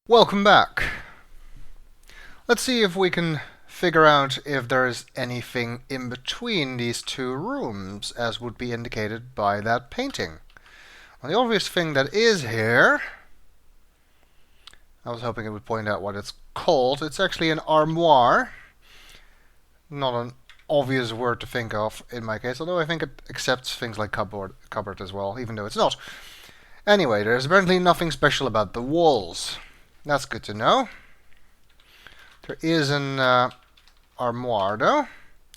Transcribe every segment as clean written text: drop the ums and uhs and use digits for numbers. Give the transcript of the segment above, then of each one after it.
Welcome back. Let's see if we can figure out if there's anything in between these two rooms, as would be indicated by that painting. Well, the obvious thing that is here, I was hoping it would point out what it's called. It's actually an armoire. Not an obvious word to think of in my case, although I think it accepts things like cupboard as well, even though it's not. Anyway, there's apparently nothing special about the walls. That's good to know. There is an armoire, though.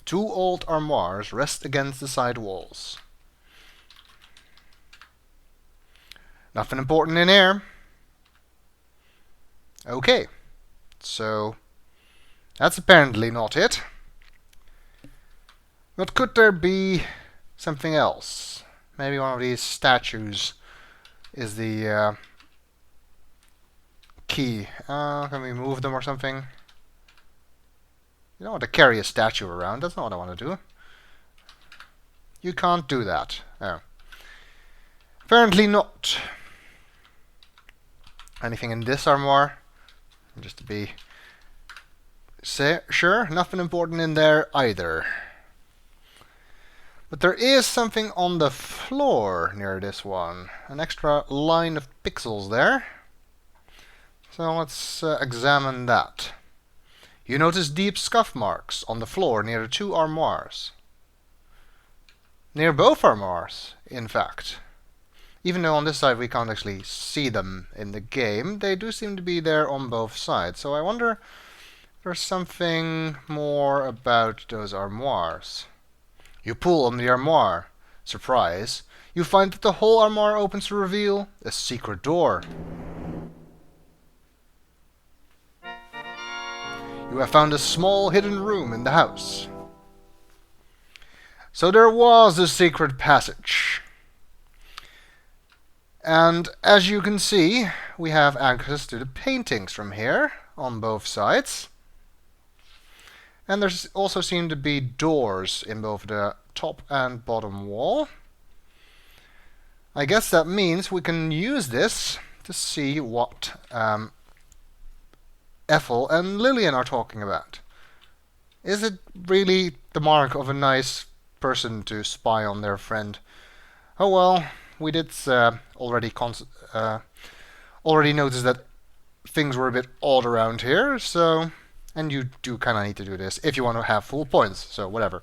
Two old armoires rest against the side walls. Nothing important in here. Okay, so that's apparently not it. But could there be something else? Maybe one of these statues is the key. Can we move them or something? You don't want to carry a statue around. That's not what I want to do. You can't do that. Oh. Apparently not. Anything in this armoire? Just to be sure, nothing important in there either. But there is something on the floor near this one. An extra line of pixels there. So let's examine that. You notice deep scuff marks on the floor near the two armoires. Near both armoires, in fact. Even though on this side we can't actually see them in the game, they do seem to be there on both sides. So I wonder if there's something more about those armoires. You pull on the armoire. Surprise. You find that the whole armoire opens to reveal a secret door. You have found a small hidden room in the house. So there was a secret passage. And as you can see, we have access to the paintings from here on both sides. And there also seem to be doors in both the top and bottom wall. I guess that means we can use this to see what Ethel and Lillian are talking about. Is it really the mark of a nice person to spy on their friend? Oh well, we did already notice that things were a bit odd around here, so... And you do kind of need to do this if you want to have full points, so whatever.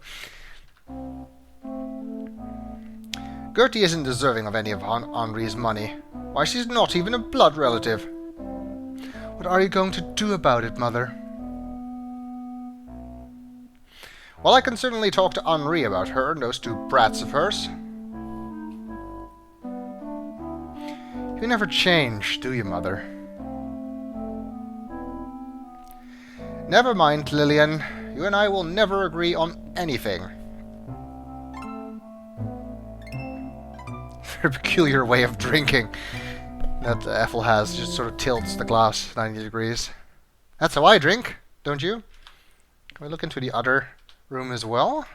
Gertie isn't deserving of any of Henri's money. Why, she's not even a blood relative. What are you going to do about it, Mother? Well, I can certainly talk to Henri about her and those two brats of hers. You never change, do you, Mother? Never mind, Lillian. You and I will never agree on anything. Very peculiar way of drinking that Ethel has. Just sort of tilts the glass 90 degrees. That's how I drink, don't you? Can we look into the other room as well?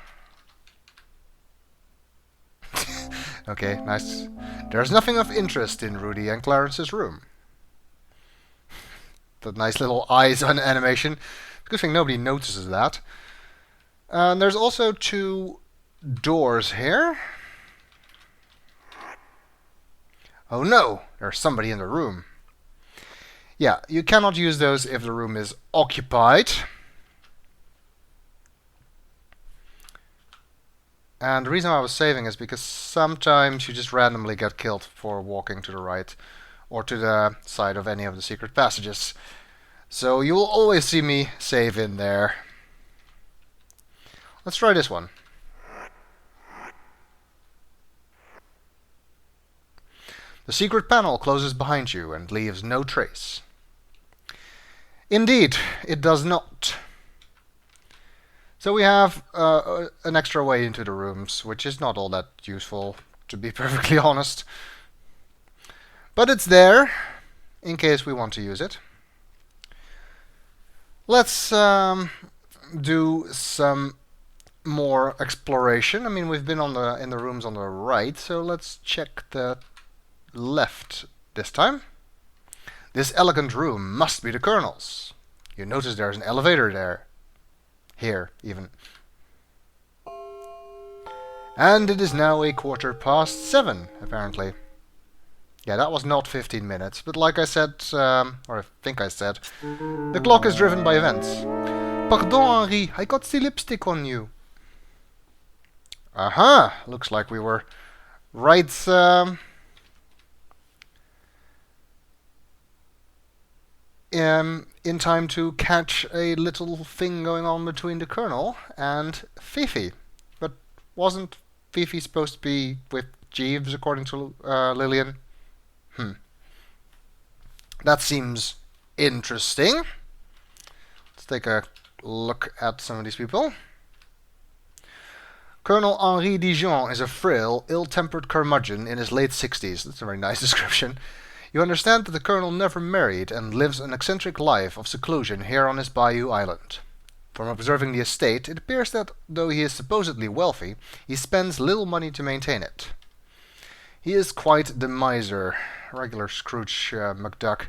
Okay, nice. There's nothing of interest in Rudy and Clarence's room. The nice little eyes on animation. Good thing nobody notices that. There's also two doors here. Oh no, there's somebody in the room. Yeah, you cannot use those if the room is occupied. And the reason I was saving is because sometimes you just randomly get killed for walking to the right or to the side of any of the secret passages. So you will always see me save in there. Let's try this one. The secret panel closes behind you and leaves no trace. Indeed, it does not. So we have an extra way into the rooms, which is not all that useful, to be perfectly honest. But it's there, in case we want to use it. Let's do some more exploration. I mean, we've been in the rooms on the right, so let's check the left this time. This elegant room must be the Colonel's. You notice there's an elevator there. Here, even. And it is now 7:15, apparently. Yeah, that was not 15 minutes, but like I said, or I think I said, the clock is driven by events. Pardon, Henri, I got the lipstick on you. Aha, looks like we were right in time to catch a little thing going on between the Colonel and Fifi. But wasn't Fifi supposed to be with Jeeves, according to Lillian? That seems interesting. Let's take a look at some of these people. Colonel Henri Dijon is a frail, ill-tempered curmudgeon in his late 60s. That's a very nice description. You understand that the Colonel never married and lives an eccentric life of seclusion here on his bayou island. From observing the estate, it appears that, though he is supposedly wealthy, he spends little money to maintain it. He is quite the miser. Regular Scrooge McDuck.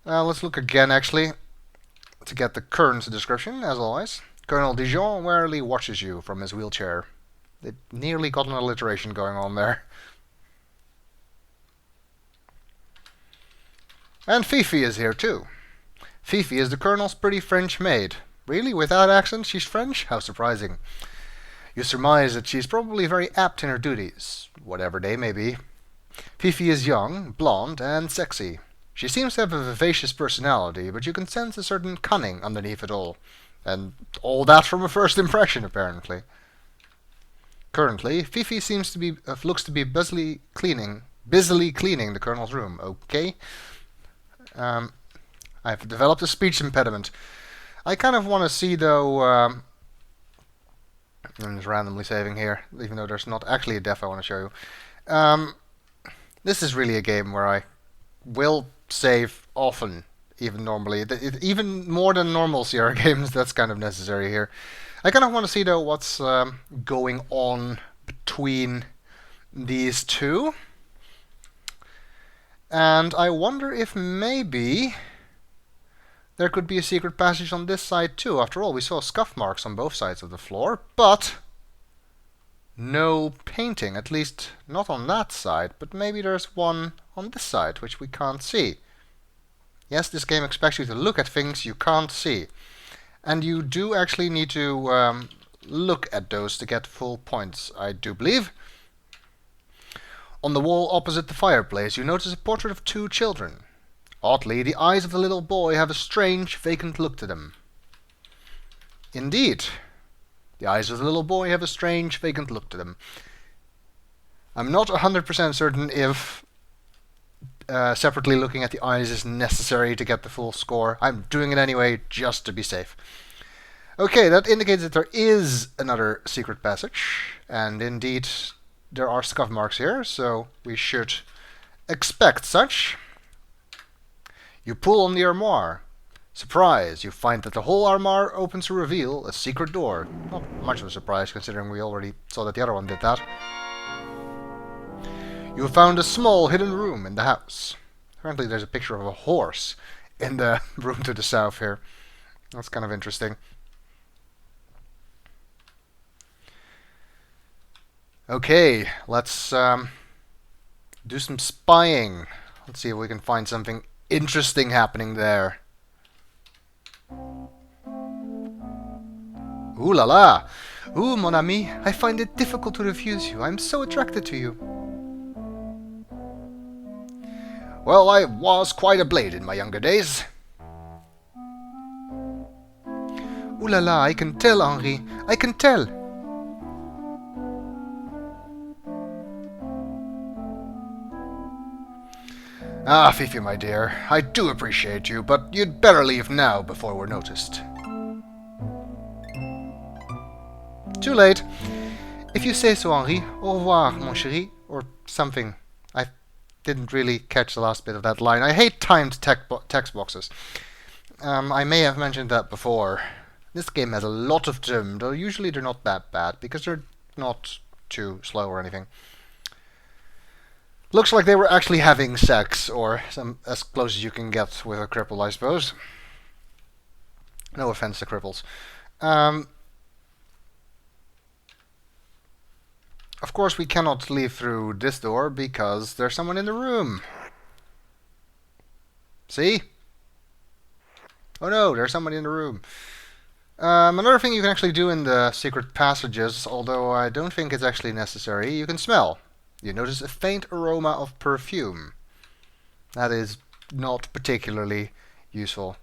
Let's look again, actually, to get the current description, as always. Colonel Dijon warily watches you from his wheelchair. They nearly got an alliteration going on there. And Fifi is here too. Fifi is the Colonel's pretty French maid. Really? Without accent, she's French? How surprising. You surmise that she's probably very apt in her duties, whatever they may be. Fifi is young, blonde, and sexy. She seems to have a vivacious personality, but you can sense a certain cunning underneath it all. And all that from a first impression, apparently. Currently, Fifi seems to be looks to be busily cleaning the Colonel's room. Okay. I've developed a speech impediment. I kind of want to see, though. I'm just randomly saving here, even though there's not actually a def I want to show you. This is really a game where I will save often. Even normally, even more than normal Sierra games, that's kind of necessary here. I kind of want to see, though, what's going on between these two. And I wonder if maybe there could be a secret passage on this side too. After all, we saw scuff marks on both sides of the floor, but no painting, at least not on that side. But maybe there's one on this side, which we can't see. Yes, this game expects you to look at things you can't see. And you do actually need to look at those to get full points, I do believe. On the wall opposite the fireplace, you notice a portrait of two children. Oddly, the eyes of the little boy have a strange, vacant look to them. Indeed, the eyes of the little boy have a strange, vacant look to them. I'm not 100% certain if separately looking at the eyes is necessary to get the full score. I'm doing it anyway, just to be safe. Okay, that indicates that there is another secret passage, and indeed there are scuff marks here, so we should expect such. You pull on the armoire. Surprise, you find that the whole armoire opens to reveal a secret door. Not much of a surprise, considering we already saw that the other one did that. You have found a small hidden room in the house. Apparently there's a picture of a horse in the room to the south here. That's kind of interesting. Okay, let's do some spying. Let's see if we can find something interesting happening there. Ooh la la! Ooh, mon ami, I find it difficult to refuse you. I'm so attracted to you. Well, I was quite a blade in my younger days. Ooh la la, I can tell, Henri. I can tell. Ah, Fifi, my dear, I do appreciate you, but you'd better leave now before we're noticed. Too late. If you say so, Henri. Au revoir, mon chéri, or something. I didn't really catch the last bit of that line. I hate timed text boxes. I may have mentioned that before. This game has a lot of them, though usually they're not that bad, because they're not too slow or anything. Looks like they were actually having sex, or some as close as you can get with a cripple, I suppose. No offense to cripples. Of course, we cannot leave through this door because there's someone in the room. See? Oh no, there's somebody in the room. Another thing you can actually do in the secret passages, although I don't think it's actually necessary, you can smell. You notice a faint aroma of perfume. That is not particularly useful.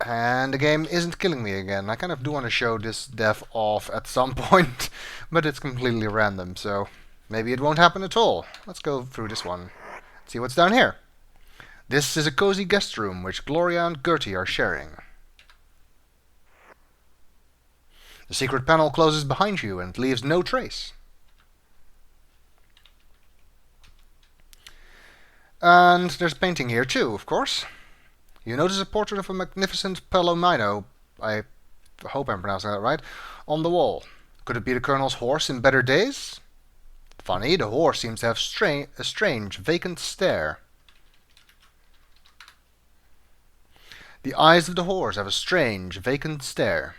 And the game isn't killing me again. I kind of do want to show this death off at some point, but it's completely random, so maybe it won't happen at all. Let's go through this one. See what's down here. This is a cozy guest room which Gloria and Gertie are sharing. The secret panel closes behind you and leaves no trace. And there's a painting here too, of course. You notice a portrait of a magnificent Palomino, I hope I'm pronouncing that right, on the wall. Could it be the Colonel's horse in better days? Funny, the horse seems to have a strange, vacant stare. The eyes of the horse have a strange, vacant stare.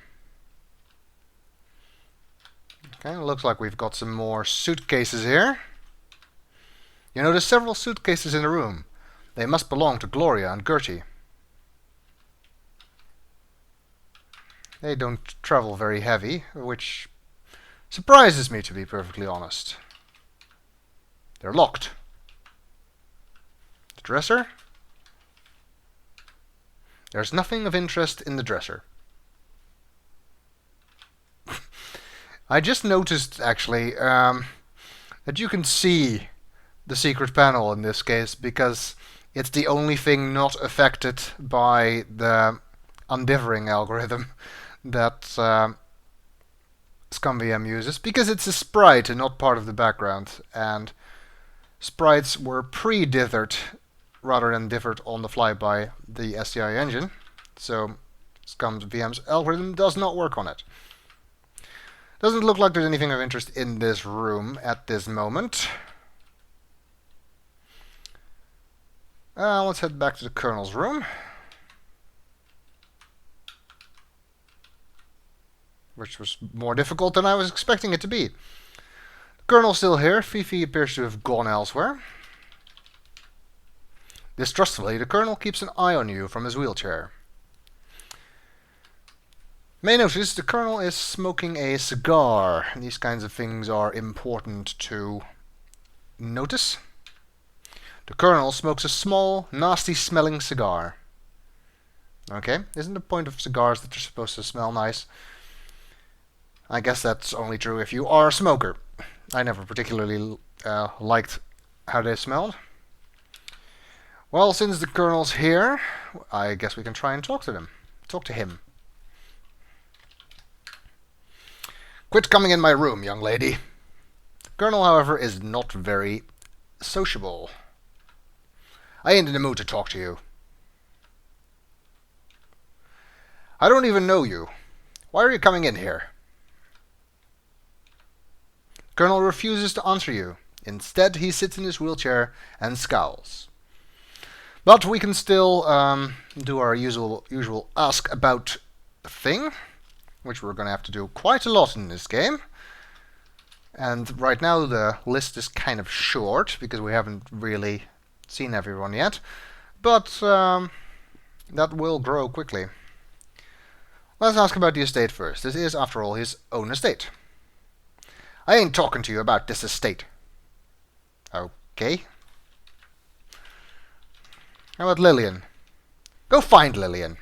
Okay, looks like we've got some more suitcases here. You notice several suitcases in the room. They must belong to Gloria and Gertie. They don't travel very heavy, which surprises me, to be perfectly honest. They're locked. The dresser? There's nothing of interest in the dresser. I just noticed, actually, that you can see the secret panel in this case, because it's the only thing not affected by the undithering algorithm that ScumVM uses, because it's a sprite and not part of the background, and sprites were pre-dithered rather than dithered on the fly by the SCI engine, so ScumVM's algorithm does not work on it. Doesn't look like there's anything of interest in this room at this moment. Let's head back to the Colonel's room, which was more difficult than I was expecting it to be. The Colonel's still here. Fifi appears to have gone elsewhere. Distrustfully, the Colonel keeps an eye on you from his wheelchair. May notice the Colonel is smoking a cigar. These kinds of things are important to notice. The Colonel smokes a small, nasty-smelling cigar. Okay, isn't the point of cigars that they're supposed to smell nice? I guess that's only true if you are a smoker. I never particularly liked how they smelled. Well, since the Colonel's here, I guess we can try and talk to them. Talk to him. Quit coming in my room, young lady. The Colonel, however, is not very sociable. I ain't in the mood to talk to you. I don't even know you. Why are you coming in here? The Colonel refuses to answer you. Instead, he sits in his wheelchair and scowls. But we can still do our usual ask about thing, which we're going to have to do quite a lot in this game. And right now the list is kind of short, because we haven't really seen everyone yet. But that will grow quickly. Let's ask about the estate first. This is, after all, his own estate. I ain't talking to you about this estate. Okay. How about Lillian? Go find Lillian.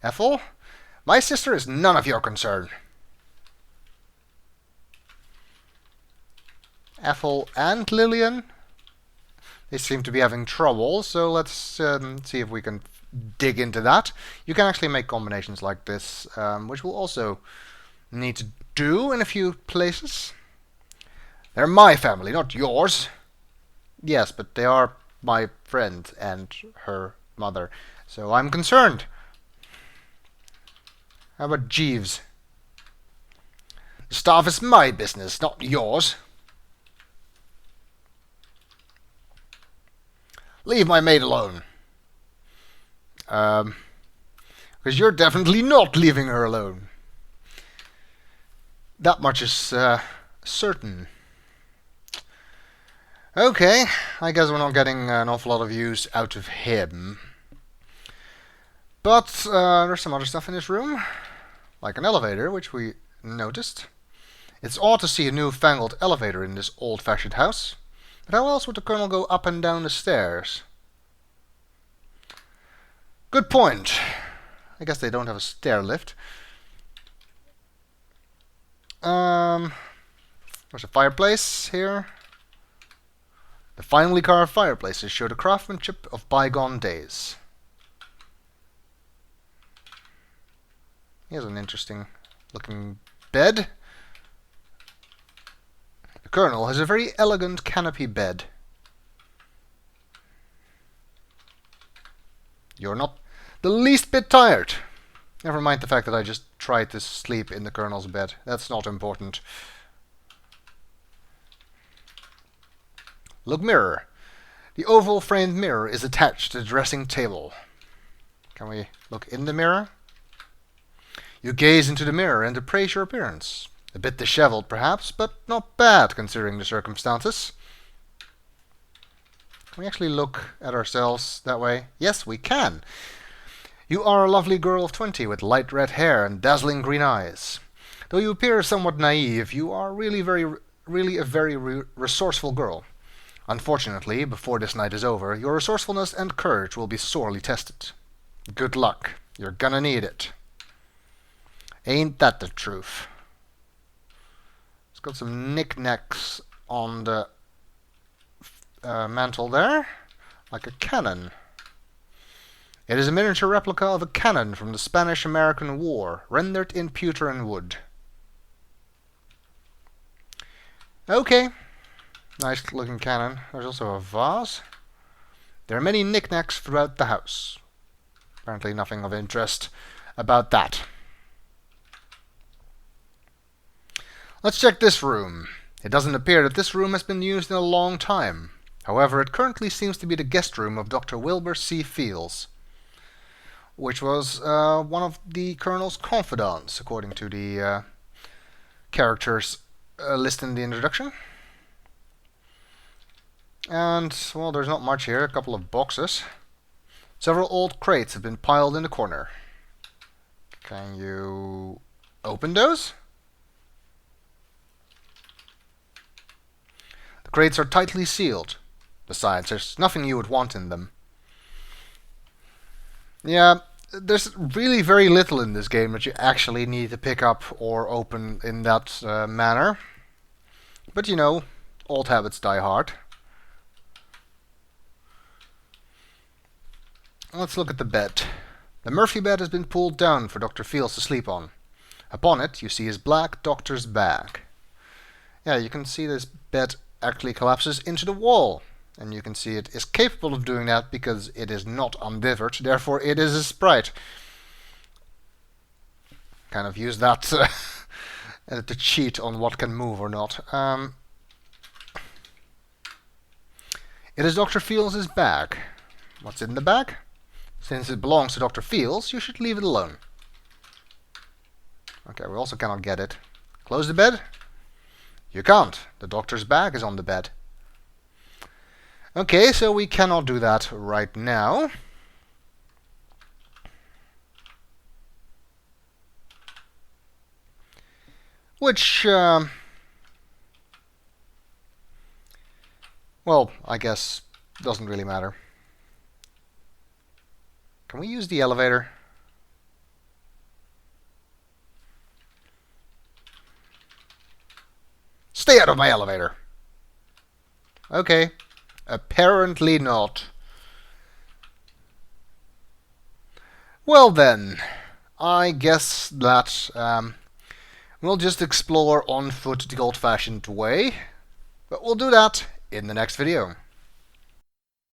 Ethel? My sister is none of your concern. Ethel and Lillian? They seem to be having trouble, so let's see if we can dig into that. You can actually make combinations like this, which we'll also need to do in a few places. They're my family, not yours. Yes, but they are my friend and her mother, so I'm concerned. How about Jeeves? The staff is my business, not yours. Leave my maid alone. Because you're definitely not leaving her alone. That much is certain. Okay, I guess we're not getting an awful lot of use out of him. But there's some other stuff in this room, like an elevator, which we noticed. It's odd to see a newfangled elevator in this old-fashioned house. But how else would the Colonel go up and down the stairs? Good point. I guess they don't have a stair lift. There's a fireplace here. The finely carved fireplaces show the craftsmanship of bygone days. Here's an interesting looking bed. The Colonel has a very elegant canopy bed. You're not the least bit tired. Never mind the fact that I just tried to sleep in the Colonel's bed. That's not important. Look mirror. The oval framed mirror is attached to the dressing table. Can we look in the mirror? You gaze into the mirror and appraise your appearance. A bit disheveled, perhaps, but not bad considering the circumstances. Can we actually look at ourselves that way? Yes, we can. You are a lovely girl of 20 with light red hair and dazzling green eyes. Though you appear somewhat naive, you are really a very resourceful girl. Unfortunately, before this night is over, your resourcefulness and courage will be sorely tested. Good luck. You're gonna need it. Ain't that the truth? It's got some knickknacks on the mantle there, like a cannon. It is a miniature replica of a cannon from the Spanish-American War, rendered in pewter and wood. Okay, nice looking cannon. There's also a vase. There are many knickknacks throughout the house. Apparently nothing of interest about that. Let's check this room. It doesn't appear that this room has been used in a long time. However, it currently seems to be the guest room of Dr. Wilbur C. Fields, which was one of the Colonel's confidants, according to the characters listed in the introduction. And, well, there's not much here. A couple of boxes. Several old crates have been piled in the corner. Can you open those? The crates are tightly sealed. Besides, there's nothing you would want in them. Yeah, there's really very little in this game that you actually need to pick up or open in that manner. But you know, old habits die hard. Let's look at the bed. The Murphy bed has been pulled down for Dr. Fields to sleep on. Upon it, you see his black doctor's bag. Yeah, you can see this bed actually collapses into the wall. And you can see it is capable of doing that because it is not undivered, therefore it is a sprite. Kind of use that to cheat on what can move or not. It is Dr. Fields' bag. What's in the bag? Since it belongs to Dr. Fields, you should leave it alone. Okay, we also cannot get it. Close the bed? You can't. The doctor's bag is on the bed. Okay, so we cannot do that right now. Which, well, I guess doesn't really matter. Can we use the elevator? Stay out of my elevator! Okay. Apparently not. Well then, I guess that we'll just explore on foot the old-fashioned way, but we'll do that in the next video.